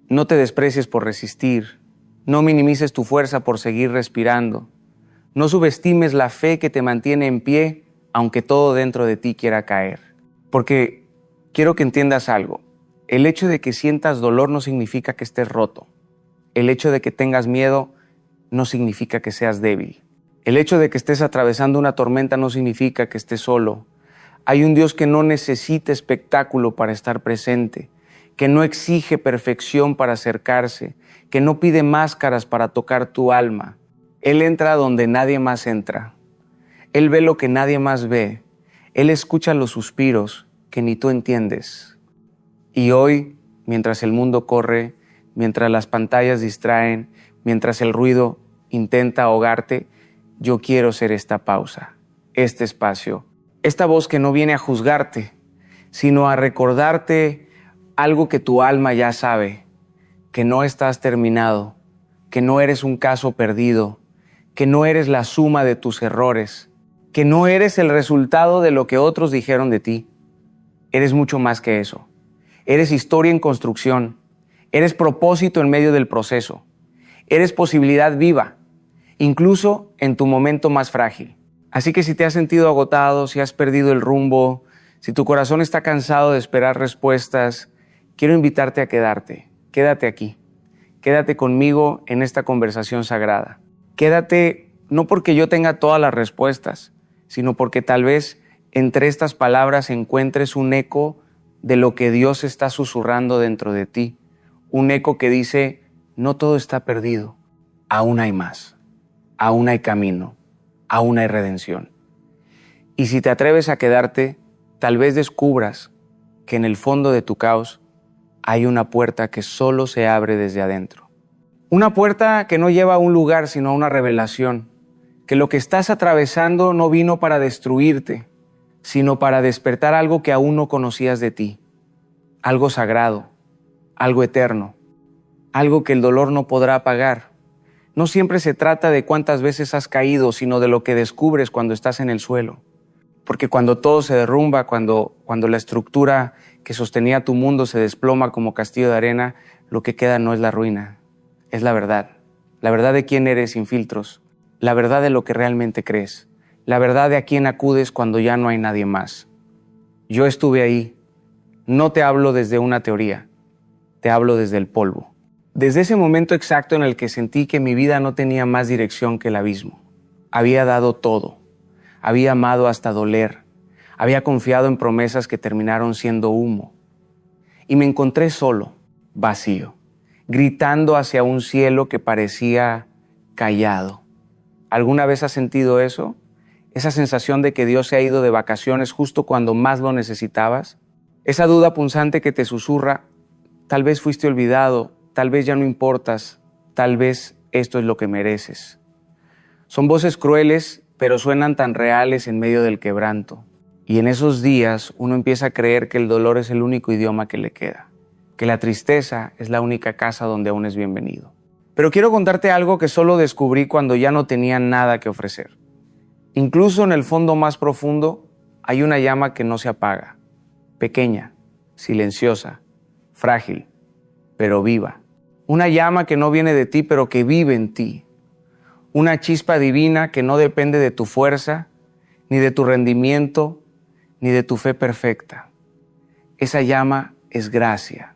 No te desprecies por resistir. No minimices tu fuerza por seguir respirando. No subestimes la fe que te mantiene en pie, aunque todo dentro de ti quiera caer. Porque quiero que entiendas algo. El hecho de que sientas dolor no significa que estés roto. El hecho de que tengas miedo no significa que seas débil. El hecho de que estés atravesando una tormenta no significa que estés solo. Hay un Dios que no necesita espectáculo para estar presente, que no exige perfección para acercarse, que no pide máscaras para tocar tu alma. Él entra donde nadie más entra. Él ve lo que nadie más ve. Él escucha los suspiros que ni tú entiendes. Y hoy, mientras el mundo corre, mientras las pantallas distraen, mientras el ruido intenta ahogarte, yo quiero ser esta pausa, este espacio, esta voz que no viene a juzgarte, sino a recordarte algo que tu alma ya sabe, que no estás terminado, que no eres un caso perdido, que no eres la suma de tus errores, que no eres el resultado de lo que otros dijeron de ti. Eres mucho más que eso. Eres historia en construcción. Eres propósito en medio del proceso. Eres posibilidad viva, incluso en tu momento más frágil. Así que si te has sentido agotado, si has perdido el rumbo, si tu corazón está cansado de esperar respuestas, quiero invitarte a quedarte. Quédate aquí. Quédate conmigo en esta conversación sagrada. Quédate no porque yo tenga todas las respuestas, sino porque tal vez entre estas palabras encuentres un eco de lo que Dios está susurrando dentro de ti. Un eco que dice, no todo está perdido, aún hay más, aún hay camino, aún hay redención. Y si te atreves a quedarte, tal vez descubras que en el fondo de tu caos hay una puerta que solo se abre desde adentro. Una puerta que no lleva a un lugar, sino a una revelación. Que lo que estás atravesando no vino para destruirte, sino para despertar algo que aún no conocías de ti. Algo sagrado, algo eterno, algo que el dolor no podrá apagar. No siempre se trata de cuántas veces has caído, sino de lo que descubres cuando estás en el suelo. Porque cuando todo se derrumba, cuando la estructura que sostenía tu mundo se desploma como castillo de arena, lo que queda no es la ruina, es la verdad. La verdad de quién eres sin filtros, la verdad de lo que realmente crees, la verdad de a quién acudes cuando ya no hay nadie más. Yo estuve ahí. No te hablo desde una teoría, te hablo desde el polvo. Desde ese momento exacto en el que sentí que mi vida no tenía más dirección que el abismo. Había dado todo. Había amado hasta doler. Había confiado en promesas que terminaron siendo humo. Y me encontré solo, vacío, gritando hacia un cielo que parecía callado. ¿Alguna vez has sentido eso? Esa sensación de que Dios se ha ido de vacaciones justo cuando más lo necesitabas. Esa duda punzante que te susurra, tal vez fuiste olvidado, tal vez ya no importas, tal vez esto es lo que mereces. Son voces crueles, pero suenan tan reales en medio del quebranto. Y en esos días uno empieza a creer que el dolor es el único idioma que le queda, que la tristeza es la única casa donde aún es bienvenido. Pero quiero contarte algo que solo descubrí cuando ya no tenía nada que ofrecer. Incluso en el fondo más profundo hay una llama que no se apaga, pequeña, silenciosa, frágil, pero viva. Una llama que no viene de ti, pero que vive en ti. Una chispa divina que no depende de tu fuerza, ni de tu rendimiento, ni de tu fe perfecta. Esa llama es gracia,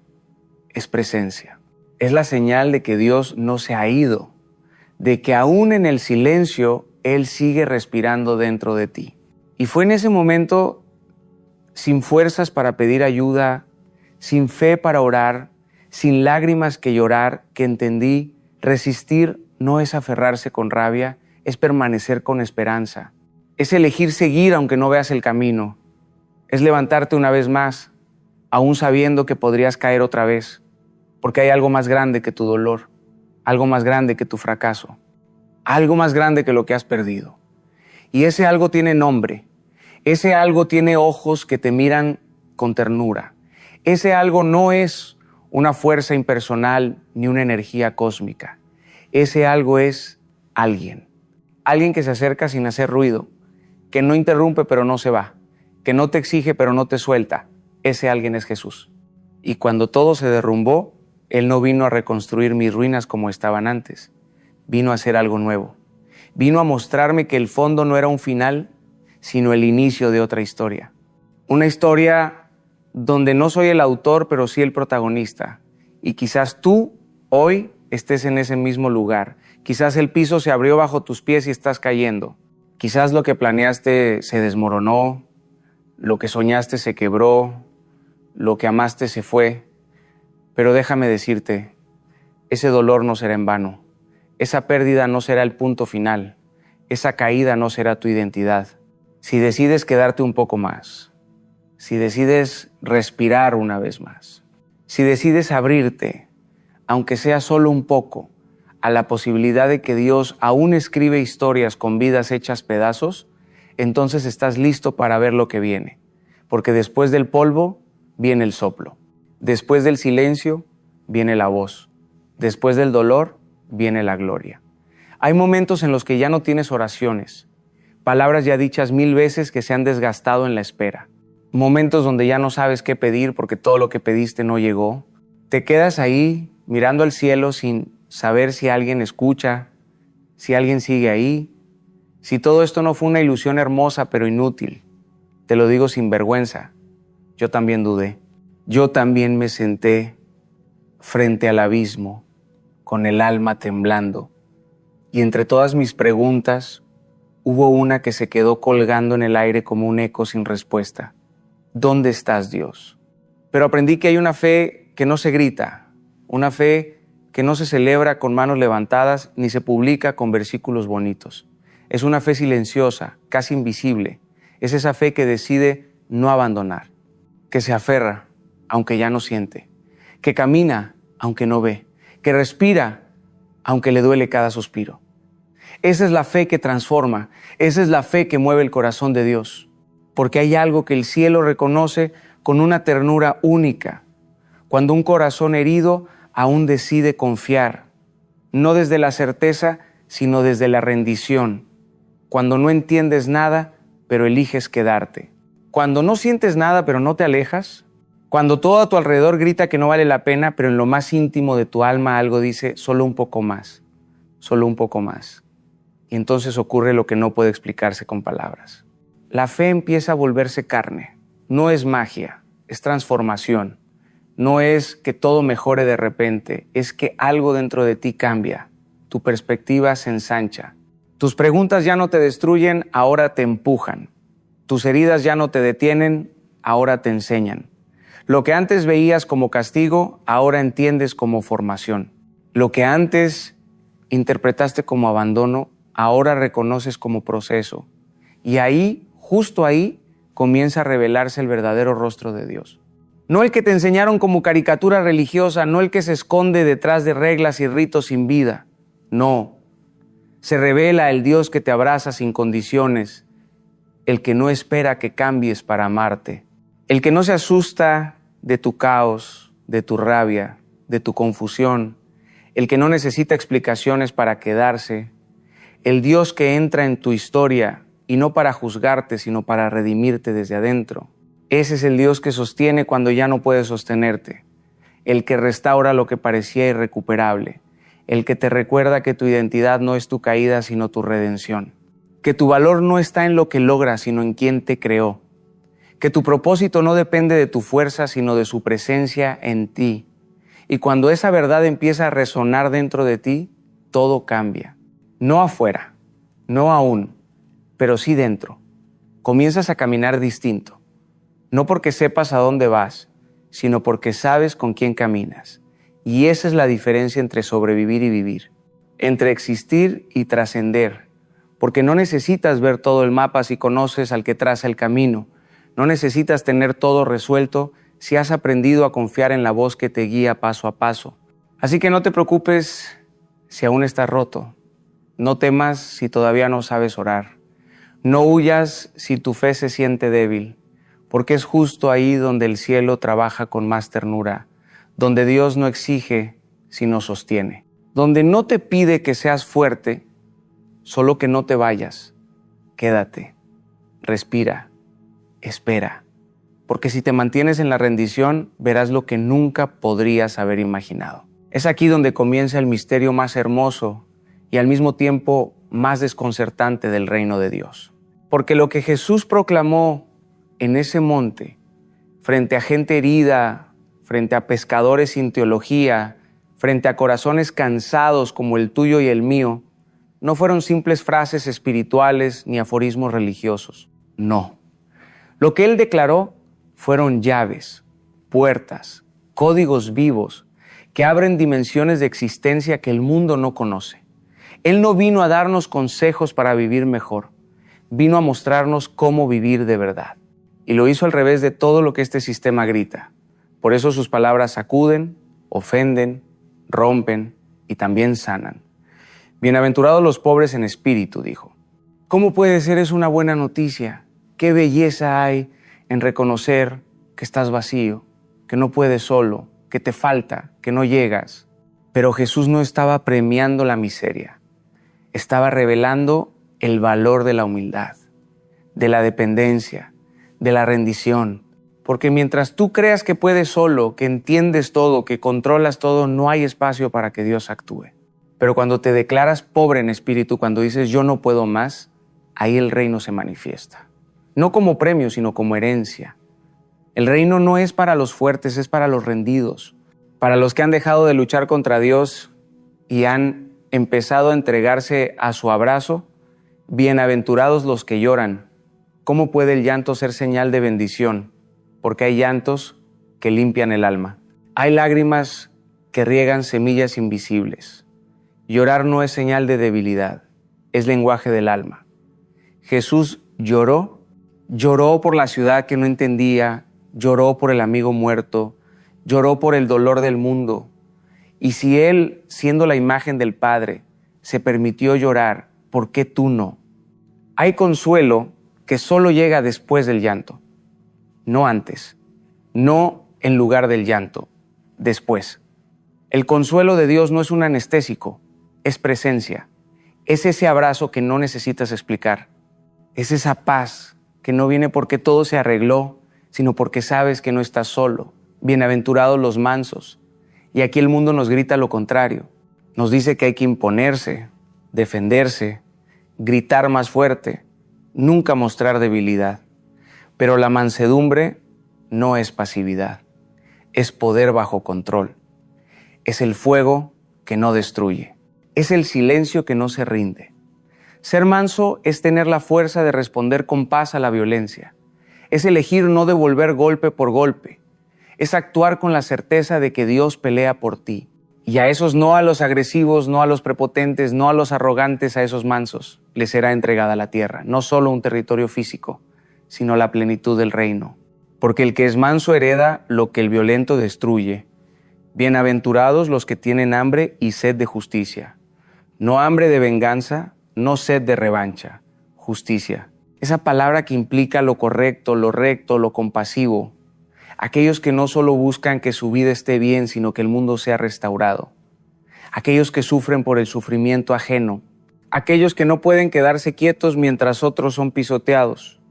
es presencia. Es la señal de que Dios no se ha ido, de que aún en el silencio Él sigue respirando dentro de ti. Y fue en ese momento, sin fuerzas para pedir ayuda, sin fe para orar, sin lágrimas que llorar, que entendí, resistir no es aferrarse con rabia, es permanecer con esperanza. Es elegir seguir aunque no veas el camino. Es levantarte una vez más, aún sabiendo que podrías caer otra vez, porque hay algo más grande que tu dolor, algo más grande que tu fracaso, algo más grande que lo que has perdido. Y ese algo tiene nombre, ese algo tiene ojos que te miran con ternura. Ese algo no es una fuerza impersonal ni una energía cósmica. Ese algo es alguien. Alguien que se acerca sin hacer ruido, que no interrumpe pero no se va, que no te exige pero no te suelta. Ese alguien es Jesús. Y cuando todo se derrumbó, Él no vino a reconstruir mis ruinas como estaban antes. Vino a hacer algo nuevo. Vino a mostrarme que el fondo no era un final, sino el inicio de otra historia. Una historia donde no soy el autor, pero sí el protagonista. Y quizás tú hoy estés en ese mismo lugar. Quizás el piso se abrió bajo tus pies y estás cayendo. Quizás lo que planeaste se desmoronó, lo que soñaste se quebró, lo que amaste se fue. Pero déjame decirte, ese dolor no será en vano. Esa pérdida no será el punto final. Esa caída no será tu identidad. Si decides quedarte un poco más, si decides respirar una vez más, si decides abrirte, aunque sea solo un poco, a la posibilidad de que Dios aún escribe historias con vidas hechas pedazos, entonces estás listo para ver lo que viene. Porque después del polvo viene el soplo. Después del silencio viene la voz. Después del dolor viene la gloria. Hay momentos en los que ya no tienes oraciones, palabras ya dichas 1000 veces que se han desgastado en la espera. Momentos donde ya no sabes qué pedir porque todo lo que pediste no llegó. Te quedas ahí mirando al cielo sin saber si alguien escucha, si alguien sigue ahí, si todo esto no fue una ilusión hermosa pero inútil. Te lo digo sin vergüenza. Yo también dudé. Yo también me senté frente al abismo con el alma temblando. Y entre todas mis preguntas, hubo una que se quedó colgando en el aire como un eco sin respuesta. ¿Dónde estás, Dios? Pero aprendí que hay una fe que no se grita, una fe que no se celebra con manos levantadas ni se publica con versículos bonitos. Es una fe silenciosa, casi invisible. Es esa fe que decide no abandonar, que se aferra aunque ya no siente, que camina aunque no ve, que respira aunque le duele cada suspiro. Esa es la fe que transforma, esa es la fe que mueve el corazón de Dios, porque hay algo que el cielo reconoce con una ternura única, cuando un corazón herido aún decide confiar, no desde la certeza, sino desde la rendición, cuando no entiendes nada, pero eliges quedarte, cuando no sientes nada, pero no te alejas, cuando todo a tu alrededor grita que no vale la pena, pero en lo más íntimo de tu alma algo dice, solo un poco más, solo un poco más. Y entonces ocurre lo que no puede explicarse con palabras. La fe empieza a volverse carne. No es magia, es transformación. No es que todo mejore de repente, es que algo dentro de ti cambia. Tu perspectiva se ensancha. Tus preguntas ya no te destruyen, ahora te empujan. Tus heridas ya no te detienen, ahora te enseñan. Lo que antes veías como castigo, ahora entiendes como formación. Lo que antes interpretaste como abandono, ahora reconoces como proceso. Y ahí, justo ahí, comienza a revelarse el verdadero rostro de Dios. No el que te enseñaron como caricatura religiosa, no el que se esconde detrás de reglas y ritos sin vida. No. Se revela el Dios que te abraza sin condiciones, el que no espera que cambies para amarte, el que no se asusta de tu caos, de tu rabia, de tu confusión, el que no necesita explicaciones para quedarse, el Dios que entra en tu historia y no para juzgarte, sino para redimirte desde adentro. Ese es el Dios que sostiene cuando ya no puedes sostenerte, el que restaura lo que parecía irrecuperable, el que te recuerda que tu identidad no es tu caída, sino tu redención, que tu valor no está en lo que logras, sino en quién te creó, que tu propósito no depende de tu fuerza, sino de su presencia en ti. Y cuando esa verdad empieza a resonar dentro de ti, todo cambia. No afuera, no aún, pero sí dentro. Comienzas a caminar distinto. No porque sepas a dónde vas, sino porque sabes con quién caminas. Y esa es la diferencia entre sobrevivir y vivir, entre existir y trascender. Porque no necesitas ver todo el mapa si conoces al que traza el camino. No necesitas tener todo resuelto si has aprendido a confiar en la voz que te guía paso a paso. Así que no te preocupes si aún estás roto. No temas si todavía no sabes orar. No huyas si tu fe se siente débil, porque es justo ahí donde el cielo trabaja con más ternura, donde Dios no exige, sino sostiene, donde no te pide que seas fuerte, solo que no te vayas. Quédate, respira, espera, porque si te mantienes en la rendición, verás lo que nunca podrías haber imaginado. Es aquí donde comienza el misterio más hermoso y al mismo tiempo más desconcertante del reino de Dios. Porque lo que Jesús proclamó en ese monte, frente a gente herida, frente a pescadores sin teología, frente a corazones cansados como el tuyo y el mío, no fueron simples frases espirituales ni aforismos religiosos. No. Lo que Él declaró fueron llaves, puertas, códigos vivos que abren dimensiones de existencia que el mundo no conoce. Él no vino a darnos consejos para vivir mejor, vino a mostrarnos cómo vivir de verdad. Y lo hizo al revés de todo lo que este sistema grita. Por eso sus palabras sacuden, ofenden, rompen y también sanan. Bienaventurados los pobres en espíritu, dijo. ¿Cómo puede ser eso una buena noticia? ¿Qué belleza hay en reconocer que estás vacío, que no puedes solo, que te falta, que no llegas? Pero Jesús no estaba premiando la miseria, estaba revelando el valor de la humildad, de la dependencia, de la rendición. Porque mientras tú creas que puedes solo, que entiendes todo, que controlas todo, no hay espacio para que Dios actúe. Pero cuando te declaras pobre en espíritu, cuando dices yo no puedo más, ahí el reino se manifiesta. No como premio, sino como herencia. El reino no es para los fuertes, es para los rendidos, para los que han dejado de luchar contra Dios y han empezado a entregarse a su abrazo. Bienaventurados los que lloran. ¿Cómo puede el llanto ser señal de bendición? Porque hay llantos que limpian el alma. Hay lágrimas que riegan semillas invisibles. Llorar no es señal de debilidad, es lenguaje del alma. Jesús lloró por la ciudad que no entendía, lloró por el amigo muerto, lloró por el dolor del mundo. Y si Él, siendo la imagen del Padre, se permitió llorar, ¿por qué tú no? Hay consuelo que solo llega después del llanto, no antes, no en lugar del llanto, después. El consuelo de Dios no es un anestésico, es presencia. Es ese abrazo que no necesitas explicar. Es esa paz que no viene porque todo se arregló, sino porque sabes que no estás solo. Bienaventurados los mansos. Y aquí el mundo nos grita lo contrario. Nos dice que hay que imponerse, defenderse, gritar más fuerte, nunca mostrar debilidad. Pero la mansedumbre no es pasividad, es poder bajo control. Es el fuego que no destruye. Es el silencio que no se rinde. Ser manso es tener la fuerza de responder con paz a la violencia. Es elegir no devolver golpe por golpe. Es actuar con la certeza de que Dios pelea por ti. Y a esos no a los agresivos, no a los prepotentes, no a los arrogantes, a esos mansos, les será entregada la tierra. No solo un territorio físico, sino la plenitud del reino. Porque el que es manso hereda lo que el violento destruye. Bienaventurados los que tienen hambre y sed de justicia. No hambre de venganza, no sed de revancha, justicia. Esa palabra que implica lo correcto, lo recto, lo compasivo. Aquellos que no solo buscan que su vida esté bien, sino que el mundo sea restaurado. Aquellos que sufren por el sufrimiento ajeno. Aquellos que no pueden quedarse quietos mientras otros son pisoteados.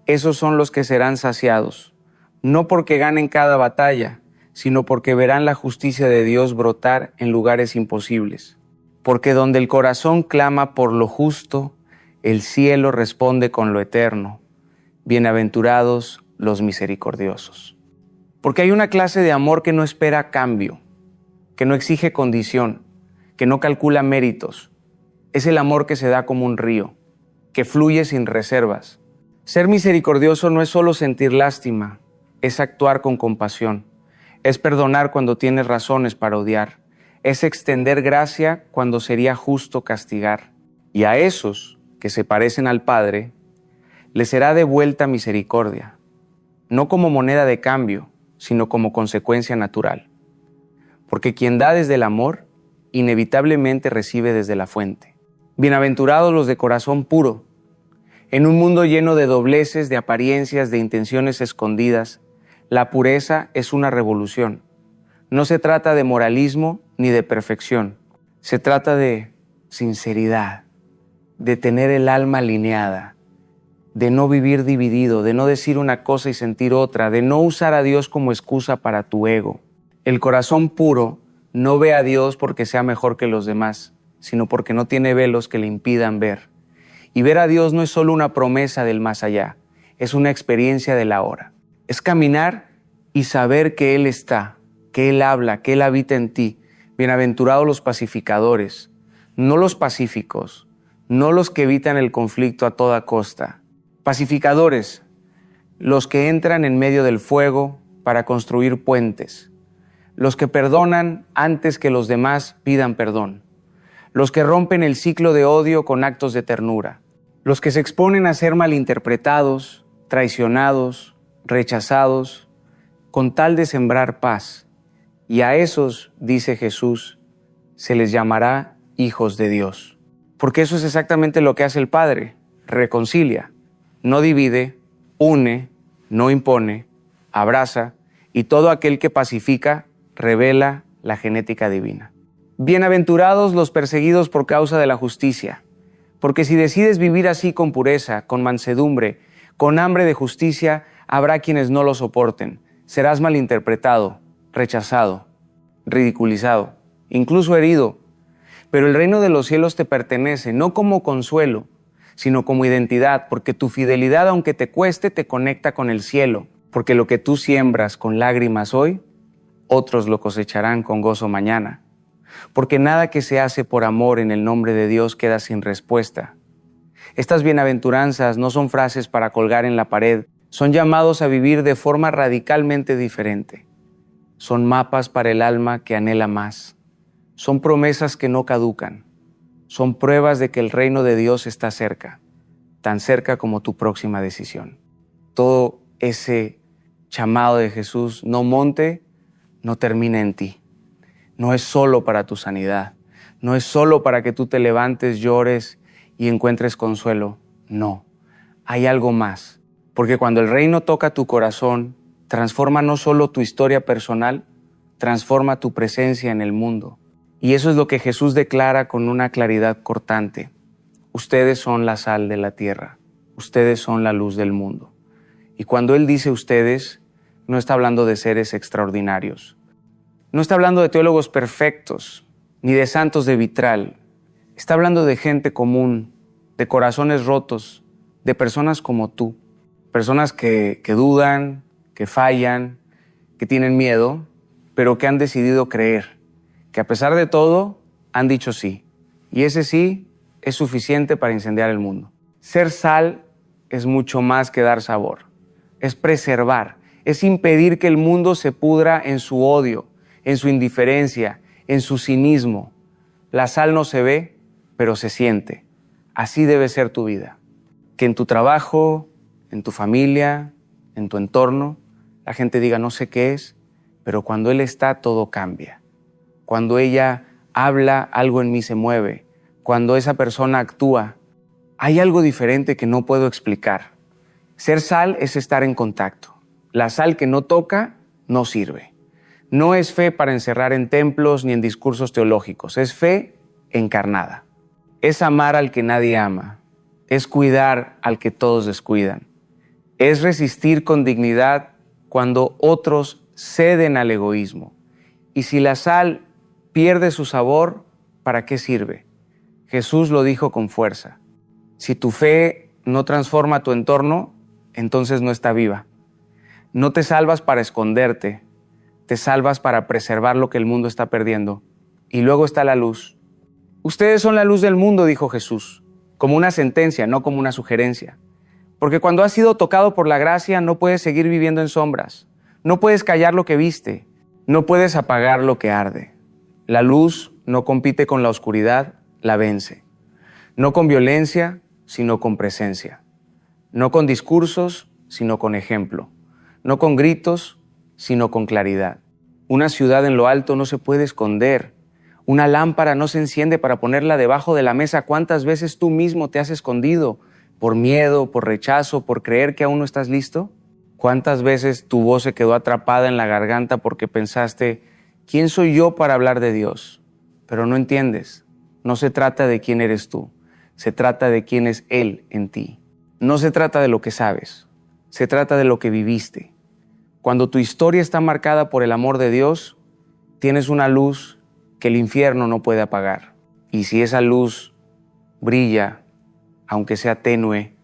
Esos son los que serán saciados. No porque ganen cada batalla, sino porque verán la justicia de Dios brotar en lugares imposibles. Porque donde el corazón clama por lo justo, el cielo responde con lo eterno. Bienaventurados los misericordiosos. Porque hay una clase de amor que no espera cambio, que no exige condición, que no calcula méritos. Es el amor que se da como un río, que fluye sin reservas. Ser misericordioso no es solo sentir lástima, es actuar con compasión. Es perdonar cuando tienes razones para odiar. Es extender gracia cuando sería justo castigar. Y a esos que se parecen al Padre, les será devuelta misericordia, no como moneda de cambio, sino como consecuencia natural. Porque quien da desde el amor, inevitablemente recibe desde la fuente. Bienaventurados los de corazón puro. En un mundo lleno de dobleces, de apariencias, de intenciones escondidas, la pureza es una revolución. No se trata de moralismo ni de perfección. Se trata de sinceridad, de tener el alma alineada, de no vivir dividido, de no decir una cosa y sentir otra, de no usar a Dios como excusa para tu ego. El corazón puro no ve a Dios porque sea mejor que los demás, sino porque no tiene velos que le impidan ver. Y ver a Dios no es solo una promesa del más allá, es una experiencia del ahora. Es caminar y saber que Él está, que Él habla, que Él habita en ti. Bienaventurados los pacificadores, no los pacíficos, no los que evitan el conflicto a toda costa. Pacificadores, los que entran en medio del fuego para construir puentes, los que perdonan antes que los demás pidan perdón, los que rompen el ciclo de odio con actos de ternura, los que se exponen a ser malinterpretados, traicionados, rechazados, con tal de sembrar paz. Y a esos, dice Jesús, se les llamará hijos de Dios. Porque eso es exactamente lo que hace el Padre, reconcilia. No divide, une, no impone, abraza, y todo aquel que pacifica revela la genética divina. Bienaventurados los perseguidos por causa de la justicia, porque si decides vivir así con pureza, con mansedumbre, con hambre de justicia, habrá quienes no lo soporten. Serás malinterpretado, rechazado, ridiculizado, incluso herido. Pero el reino de los cielos te pertenece, no como consuelo, sino como identidad, porque tu fidelidad, aunque te cueste, te conecta con el cielo, porque lo que tú siembras con lágrimas hoy, otros lo cosecharán con gozo mañana. Porque nada que se hace por amor en el nombre de Dios queda sin respuesta. Estas bienaventuranzas no son frases para colgar en la pared, son llamados a vivir de forma radicalmente diferente. Son mapas para el alma que anhela más. Son promesas que no caducan. Son pruebas de que el reino de Dios está cerca, tan cerca como tu próxima decisión. Todo ese llamado de Jesús, no monte, no termina en ti. No es solo para tu sanidad, no es solo para que tú te levantes, llores y encuentres consuelo. No, hay algo más. Porque cuando el reino toca tu corazón, transforma no solo tu historia personal, transforma tu presencia en el mundo. Y eso es lo que Jesús declara con una claridad cortante. Ustedes son la sal de la tierra, ustedes son la luz del mundo. Y cuando Él dice ustedes, no está hablando de seres extraordinarios. No está hablando de teólogos perfectos, ni de santos de vitral. Está hablando de gente común, de corazones rotos, de personas como tú. Personas que dudan, que fallan, que tienen miedo, pero que han decidido creer, que a pesar de todo han dicho sí. Y ese sí es suficiente para incendiar el mundo. Ser sal es mucho más que dar sabor. Es preservar, es impedir que el mundo se pudra en su odio, en su indiferencia, en su cinismo. La sal no se ve, pero se siente. Así debe ser tu vida. Que en tu trabajo, en tu familia, en tu entorno, la gente diga no sé qué es, pero cuando Él está todo cambia. Cuando ella habla, algo en mí se mueve. Cuando esa persona actúa, hay algo diferente que no puedo explicar. Ser sal es estar en contacto. La sal que no toca, no sirve. No es fe para encerrar en templos ni en discursos teológicos. Es fe encarnada. Es amar al que nadie ama. Es cuidar al que todos descuidan. Es resistir con dignidad cuando otros ceden al egoísmo. Y si la sal pierde su sabor, ¿para qué sirve? Jesús lo dijo con fuerza. Si tu fe no transforma tu entorno, entonces no está viva. No te salvas para esconderte, te salvas para preservar lo que el mundo está perdiendo. Y luego está la luz. Ustedes son la luz del mundo, dijo Jesús, como una sentencia, no como una sugerencia. Porque cuando has sido tocado por la gracia, no puedes seguir viviendo en sombras. No puedes callar lo que viste. No puedes apagar lo que arde. La luz no compite con la oscuridad, la vence. No con violencia, sino con presencia. No con discursos, sino con ejemplo. No con gritos, sino con claridad. Una ciudad en lo alto no se puede esconder. Una lámpara no se enciende para ponerla debajo de la mesa. ¿Cuántas veces tú mismo te has escondido? ¿Por miedo, por rechazo, por creer que aún no estás listo? ¿Cuántas veces tu voz se quedó atrapada en la garganta porque pensaste, ¿quién soy yo para hablar de Dios? Pero no entiendes. No se trata de quién eres tú. Se trata de quién es Él en ti. No se trata de lo que sabes, se trata de lo que viviste. Cuando tu historia está marcada por el amor de Dios, tienes una luz que el infierno no puede apagar. Y si esa luz brilla, aunque sea tenue,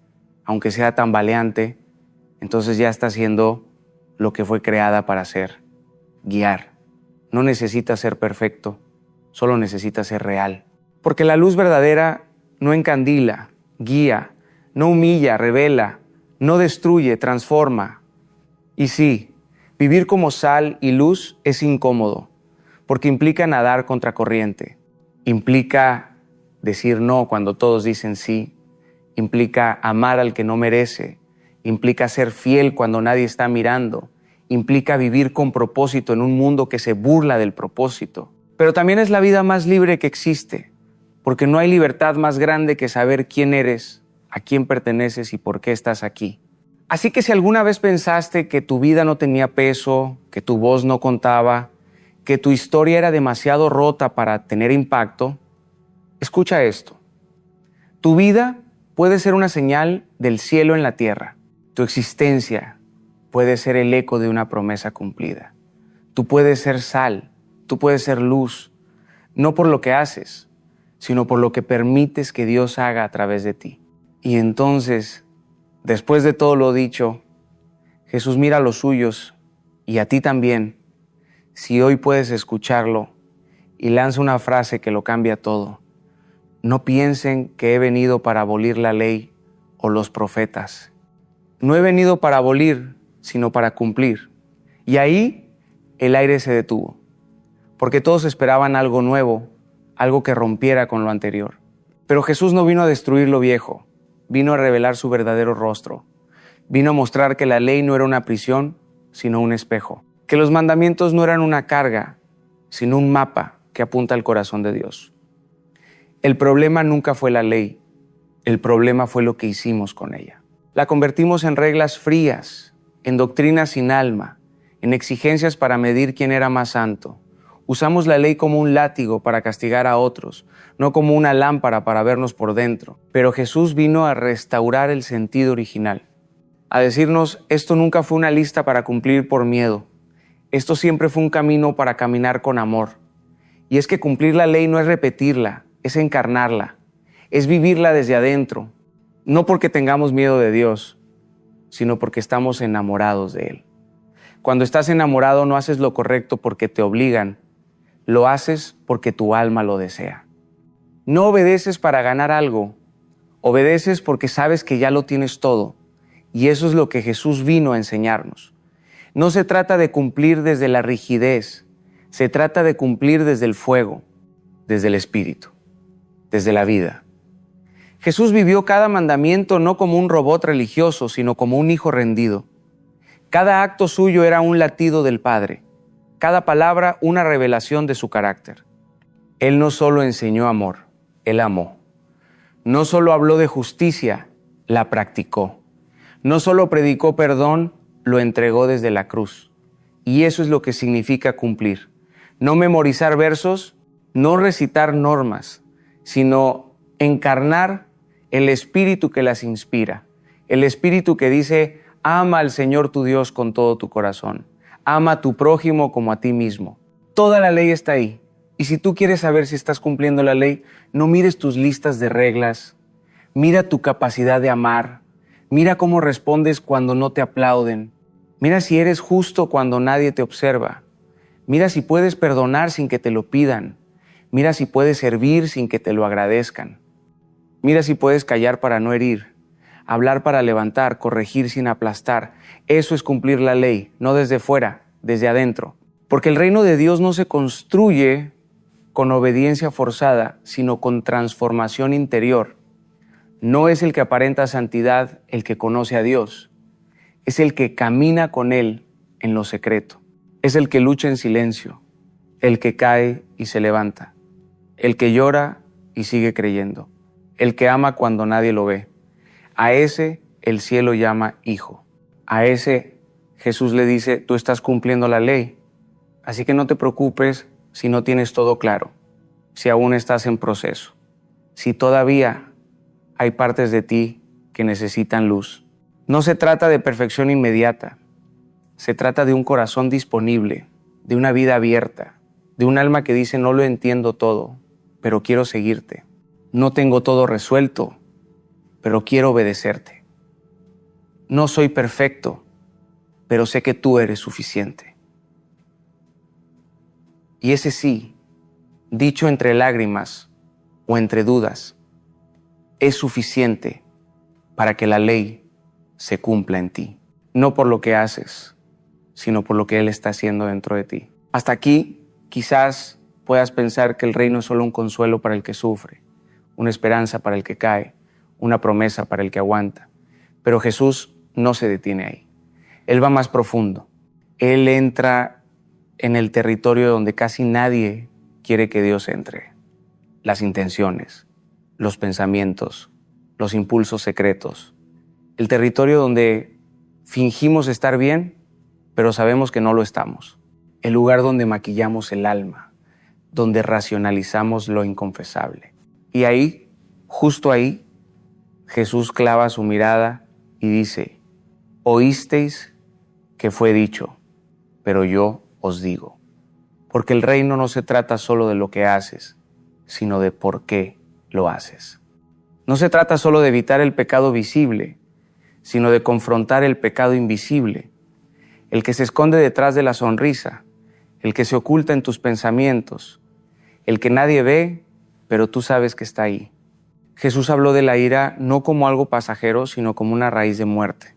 aunque sea tambaleante, entonces ya está haciendo lo que fue creada para hacer, guiar. No necesita ser perfecto, solo necesita ser real. Porque la luz verdadera no encandila, guía, no humilla, revela, no destruye, transforma. Y sí, vivir como sal y luz es incómodo, porque implica nadar contracorriente, implica decir no cuando todos dicen sí, implica amar al que no merece, implica ser fiel cuando nadie está mirando, implica vivir con propósito en un mundo que se burla del propósito. Pero también es la vida más libre que existe, porque no hay libertad más grande que saber quién eres, a quién perteneces y por qué estás aquí. Así que si alguna vez pensaste que tu vida no tenía peso, que tu voz no contaba, que tu historia era demasiado rota para tener impacto, escucha esto. Tu vida puede ser una señal del cielo en la tierra. Tu existencia puede ser el eco de una promesa cumplida. Tú puedes ser sal, tú puedes ser luz, no por lo que haces, sino por lo que permites que Dios haga a través de ti. Y entonces, después de todo lo dicho, Jesús mira a los suyos y a ti también, si hoy puedes escucharlo, y lanza una frase que lo cambia todo. No piensen que he venido para abolir la ley o los profetas. No he venido para abolir, sino para cumplir. Y ahí el aire se detuvo, porque todos esperaban algo nuevo, algo que rompiera con lo anterior. Pero Jesús no vino a destruir lo viejo, vino a revelar su verdadero rostro. Vino a mostrar que la ley no era una prisión, sino un espejo. Que los mandamientos no eran una carga, sino un mapa que apunta al corazón de Dios. El problema nunca fue la ley, el problema fue lo que hicimos con ella. La convertimos en reglas frías, en doctrinas sin alma, en exigencias para medir quién era más santo. Usamos la ley como un látigo para castigar a otros, no como una lámpara para vernos por dentro. Pero Jesús vino a restaurar el sentido original, a decirnos, esto nunca fue una lista para cumplir por miedo. Esto siempre fue un camino para caminar con amor. Y es que cumplir la ley no es repetirla, es encarnarla, es vivirla desde adentro, no porque tengamos miedo de Dios, sino porque estamos enamorados de Él. Cuando estás enamorado no haces lo correcto porque te obligan, lo haces porque tu alma lo desea. No obedeces para ganar algo, obedeces porque sabes que ya lo tienes todo, y eso es lo que Jesús vino a enseñarnos. No se trata de cumplir desde la rigidez, se trata de cumplir desde el fuego, desde el Espíritu, desde la vida. Jesús vivió cada mandamiento no como un robot religioso, sino como un hijo rendido. Cada acto suyo era un latido del Padre, cada palabra una revelación de su carácter. Él no solo enseñó amor, Él amó. No solo habló de justicia, la practicó. No solo predicó perdón, lo entregó desde la cruz. Y eso es lo que significa cumplir. No memorizar versos, no recitar normas, sino encarnar el espíritu que las inspira. El espíritu que dice, ama al Señor tu Dios con todo tu corazón. Ama a tu prójimo como a ti mismo. Toda la ley está ahí. Y si tú quieres saber si estás cumpliendo la ley, no mires tus listas de reglas. Mira tu capacidad de amar. Mira cómo respondes cuando no te aplauden. Mira si eres justo cuando nadie te observa. Mira si puedes perdonar sin que te lo pidan. Mira si puedes servir sin que te lo agradezcan. Mira si puedes callar para no herir, hablar para levantar, corregir sin aplastar. Eso es cumplir la ley, no desde fuera, desde adentro. Porque el reino de Dios no se construye con obediencia forzada, sino con transformación interior. No es el que aparenta santidad el que conoce a Dios, es el que camina con Él en lo secreto. Es el que lucha en silencio, el que cae y se levanta, el que llora y sigue creyendo, el que ama cuando nadie lo ve. A ese el cielo llama hijo. A ese Jesús le dice, tú estás cumpliendo la ley, así que no te preocupes si no tienes todo claro, si aún estás en proceso, si todavía hay partes de ti que necesitan luz. No se trata de perfección inmediata, se trata de un corazón disponible, de una vida abierta, de un alma que dice: no lo entiendo todo, pero quiero seguirte. No tengo todo resuelto, pero quiero obedecerte. No soy perfecto, pero sé que tú eres suficiente. Y ese sí, dicho entre lágrimas o entre dudas, es suficiente para que la ley se cumpla en ti. No por lo que haces, sino por lo que Él está haciendo dentro de ti. Hasta aquí, quizás puedas pensar que el reino es solo un consuelo para el que sufre, una esperanza para el que cae, una promesa para el que aguanta. Pero Jesús no se detiene ahí. Él va más profundo. Él entra en el territorio donde casi nadie quiere que Dios entre. Las intenciones, los pensamientos, los impulsos secretos. El territorio donde fingimos estar bien, pero sabemos que no lo estamos. El lugar donde maquillamos el alma, donde racionalizamos lo inconfesable. Y ahí, justo ahí, Jesús clava su mirada y dice: oísteis que fue dicho, pero yo os digo. Porque el reino no se trata solo de lo que haces, sino de por qué lo haces. No se trata solo de evitar el pecado visible, sino de confrontar el pecado invisible, el que se esconde detrás de la sonrisa, el que se oculta en tus pensamientos, el que nadie ve, pero tú sabes que está ahí. Jesús habló de la ira no como algo pasajero, sino como una raíz de muerte,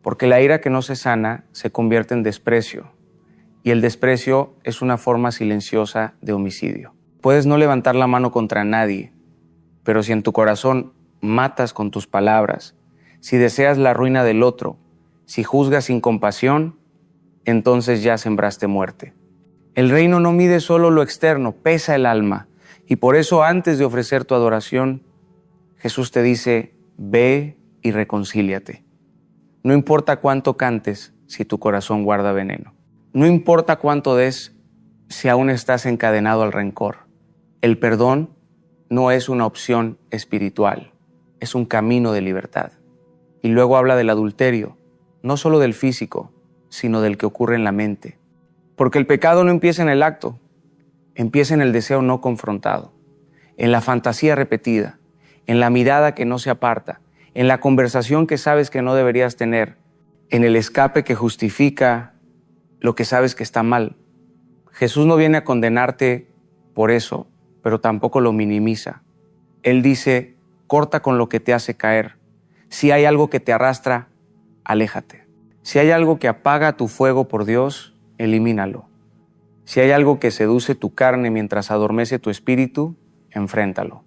porque la ira que no se sana se convierte en desprecio, y el desprecio es una forma silenciosa de homicidio. Puedes no levantar la mano contra nadie, pero si en tu corazón matas con tus palabras, si deseas la ruina del otro, si juzgas sin compasión, entonces ya sembraste muerte. El reino no mide solo lo externo, pesa el alma. Y por eso, antes de ofrecer tu adoración, Jesús te dice: ve y reconcíliate. No importa cuánto cantes si tu corazón guarda veneno. No importa cuánto des si aún estás encadenado al rencor. El perdón no es una opción espiritual, es un camino de libertad. Y luego habla del adulterio, no solo del físico, sino del que ocurre en la mente. Porque el pecado no empieza en el acto, empieza en el deseo no confrontado, en la fantasía repetida, en la mirada que no se aparta, en la conversación que sabes que no deberías tener, en el escape que justifica lo que sabes que está mal. Jesús no viene a condenarte por eso, pero tampoco lo minimiza. Él dice: corta con lo que te hace caer. Si hay algo que te arrastra, aléjate. Si hay algo que apaga tu fuego por Dios, elimínalo. Si hay algo que seduce tu carne mientras adormece tu espíritu, enfréntalo.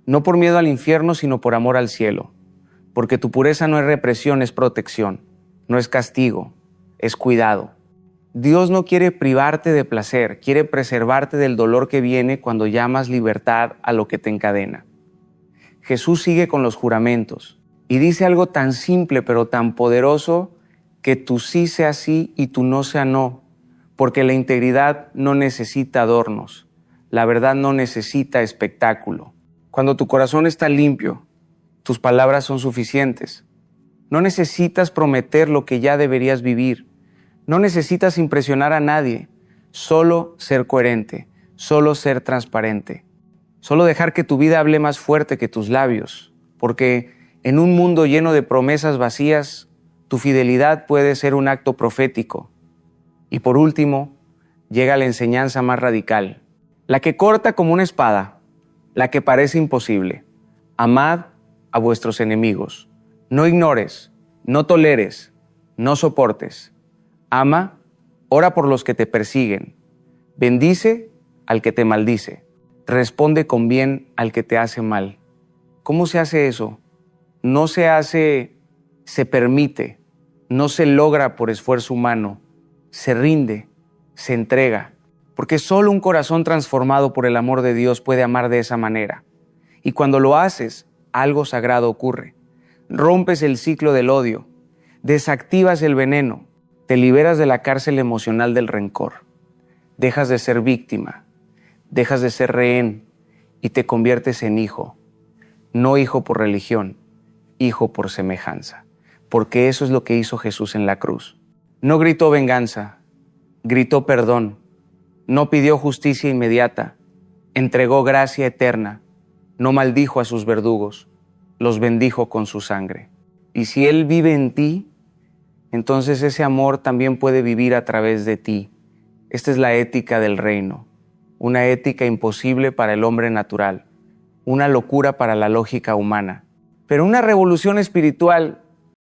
No por miedo al infierno, sino por amor al cielo. Porque tu pureza no es represión, es protección. No es castigo, es cuidado. Dios no quiere privarte de placer, quiere preservarte del dolor que viene cuando llamas libertad a lo que te encadena. Jesús sigue con los juramentos y dice algo tan simple pero tan poderoso: que tu sí sea sí y tu no sea no, porque la integridad no necesita adornos, la verdad no necesita espectáculo. Cuando tu corazón está limpio, tus palabras son suficientes. No necesitas prometer lo que ya deberías vivir. No necesitas impresionar a nadie, solo ser coherente, solo ser transparente, solo dejar que tu vida hable más fuerte que tus labios, porque en un mundo lleno de promesas vacías, tu fidelidad puede ser un acto profético. Y por último, llega la enseñanza más radical, la que corta como una espada, la que parece imposible. Amad a vuestros enemigos, no ignores, no toleres, no soportes. Ama, ora por los que te persiguen, bendice al que te maldice, responde con bien al que te hace mal. ¿Cómo se hace eso? No se hace, se permite, no se logra por esfuerzo humano, se rinde, se entrega, porque solo un corazón transformado por el amor de Dios puede amar de esa manera. Y cuando lo haces, algo sagrado ocurre. Rompes el ciclo del odio, desactivas el veneno, te liberas de la cárcel emocional del rencor, dejas de ser víctima, dejas de ser rehén y te conviertes en hijo, no hijo por religión, hijo por semejanza, porque eso es lo que hizo Jesús en la cruz. No gritó venganza, gritó perdón, no pidió justicia inmediata, entregó gracia eterna, no maldijo a sus verdugos, los bendijo con su sangre. Y si Él vive en ti, entonces ese amor también puede vivir a través de ti. Esta es la ética del reino, una ética imposible para el hombre natural, una locura para la lógica humana. Pero una revolución espiritual